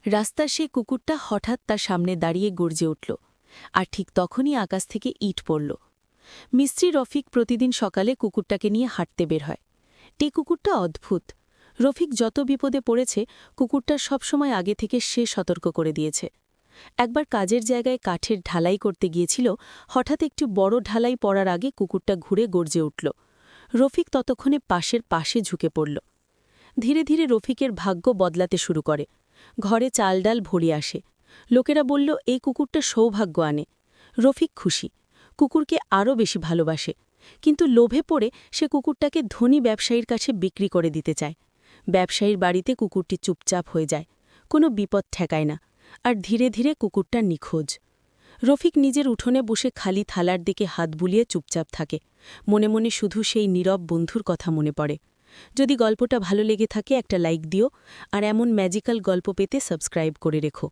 রাস্তার সেই কুকুরটা হঠাৎ তার সামনে দাঁড়িয়ে গর্জে উঠল, আর ঠিক তখনই আকাশ থেকে ইট পড়ল। মিস্ত্রি রফিক প্রতিদিন সকালে কুকুরটাকে নিয়ে হাঁটতে বের হয়। এই কুকুরটা অদ্ভুত। রফিক যত বিপদে পড়েছে, কুকুরটার সবসময় আগে থেকে সে সতর্ক করে দিয়েছে। একবার কাজের জায়গায় কাঠের ঢালাই করতে গিয়েছিল, হঠাৎ একটি বড় ঢালাই পড়ার আগে কুকুরটা ঘুরে গর্জে উঠল। রফিক ততক্ষণে পাশে ঝুঁকে পড়ল। ধীরে ধীরে রফিকের ভাগ্য বদলাতে শুরু করে। ঘরে চাল ডাল ভরে আসে। লোকেরা বলল এই কুকুরটা সৌভাগ্য আনে। রফিক খুশি, কুকুরকে আরও বেশি ভালোবাসে, কিন্তু লোভে পড়ে সে কুকুরটাকে ধনী ব্যবসায়ীর কাছে বিক্রি করে দিতে চায়। ব্যবসায়ীর বাড়িতে কুকুরটি চুপচাপ হয়ে যায়, কোনো বিপদ ঠেকায় না, আর ধীরে ধীরে কুকুরটা নিখোঁজ। রফিক নিজের উঠোনে বসে খালি থালার দিকে হাত বুলিয়ে চুপচাপ থাকে। মনে মনে শুধু সেই নীরব বন্ধুর কথা মনে পড়ে। যদি গল্পটা ভালো লেগে থাকে একটা লাইক দিও, আর এমন ম্যাজিক্যাল গল্প পেতে সাবস্ক্রাইব করে রেখো।